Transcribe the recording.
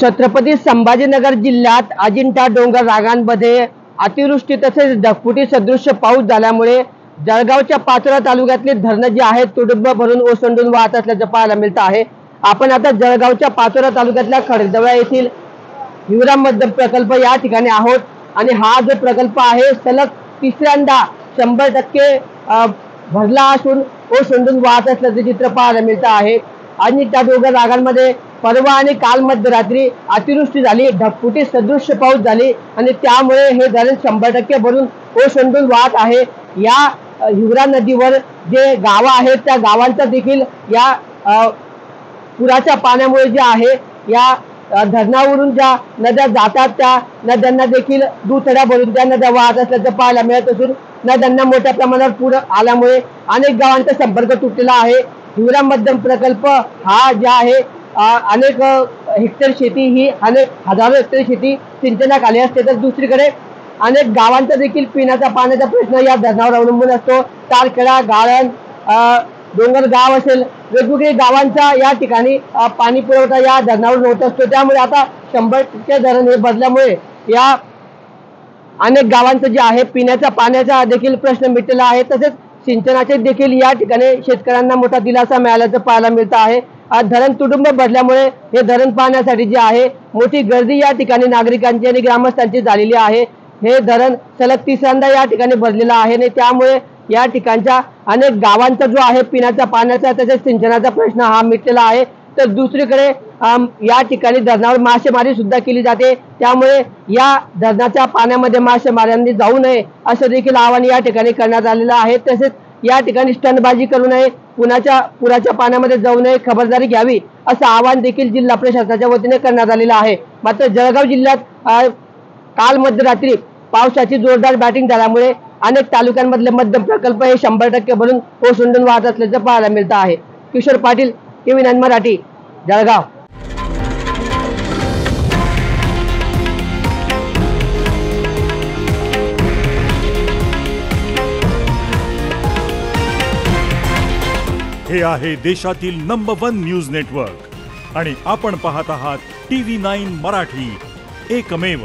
छत्रपती संभाजीनगर जिल्ह्यात अजिंठा डोंगर रांगांमध्ये अतिवृष्टी तसेच ढगफुटी सदृश्य पाऊस झाल्यामुळे जळगावच्या पाचोरा तालुक्यातली धरणं जी आहेत तुडुंब भरून ओसंडून वाहत असल्याचं पाहायला मिळत आहे। आपण आता जळगावच्या पाचोरा तालुक्यातल्या खडदवळा येथील हिवरा मध्यम प्रकल्प या ठिकाणी आहोत आणि हा जो प्रकल्प आहे सलग तिसऱ्यांदा 100% भरला असून ओसंडून वाहत असल्याचं चित्र पाहायला मिळत आहे। आणि त्या डोंगर रांगांमध्ये परवा आणि काल मध्यरात्री अतिवृष्टी झाली, ढगफुटी सदृश्य पाऊस झाली आणि त्यामुळे हे धरण 100% भरून ओसंडून वाहत आहे। या हिवरा नदीवर जे गाव आहेत त्या गावांचा देखील या पुराच्या पाण्यामुळे जे आहे या धरणावरून ज्या नद्या जातात त्या नद्यांना देखील दुथड्या भरून त्या नद्या वाहत असल्याचं पाहायला मिळत असून नद्यांना मोठ्या प्रमाणावर पूर आल्यामुळे अनेक गावांचा संपर्क तुटलेला आहे। हिवरा मध्यम प्रकल्प हा ज्या आहे अनेक हेक्टर शेती ही अनेक हजारो हेक्टर शेती सिंचनाखाली असते, तर दुसरीकडे अनेक गावांचा देखील पिण्याचा पाण्याचा प्रश्न या धरणावर अवलंबून असतो। तारखेडा, गाळण, डोंगर गाव असेल, वेगवेगळ्या गावांचा या ठिकाणी पाणी पुरवठा या धरणावर होत असतो। त्यामुळे आता 100% धरण हे भरल्यामुळे या अनेक गावांचं जे आहे पिण्याच्या पाण्याचा देखील प्रश्न मिटलेला आहे, तसेच सिंचनाचे देखील या ठिकाणी शेतकऱ्यांना मोठा दिलासा मिळाल्याचं पाहायला मिळत आहे। धरण तुडुंब भरल्यामुळे हे धरण पाहण्यासाठी जे आहे मोठी गर्दी या ठिकाणी नागरिकांची आणि ग्रामस्थांची झालेली आहे। हे धरण सलग तिसऱ्यांदा या ठिकाणी भरलेलं आहे आणि त्यामुळे या ठिकाणच्या अनेक गावांचा जो आहे पिण्याच्या पाण्याचा तसेच सिंचनाचा प्रश्न हा मिटलेला आहे। तर दुसरीकडे या ठिकाणी धरणावर मासेमारी सुद्धा केली जाते, त्यामुळे या धरणाच्या पाण्यामध्ये मासेमाऱ्यांनी जाऊ नये असं देखील आवाहन या ठिकाणी करण्यात आलेलं आहे। तसेच या ठिकाणी स्टंटबाजी करू नये, पुराच्या पाण्यामध्ये जाऊ नये, खबरदारी घ्यावी असं आवाहन देखील जिल्हा प्रशासनाच्या वतीने करण्यात आलेलं आहे। मात्र जळगाव जिल्ह्यात काल मध्यरात्री पावसाची जोरदार बॅटिंग झाल्यामुळे अनेक तालुक्यांमधले मध्यम प्रकल्प हे 100% भरून ओसंडून वाहत असल्याचं पाहायला मिळत आहे। किशोर पाटील, TV9 मराठी, जळगाव। हे आहे देशातील नंबर 1 न्यूज नेटवर्क आणि आपण पाहत आहात TV9 मराठी, एकमेव।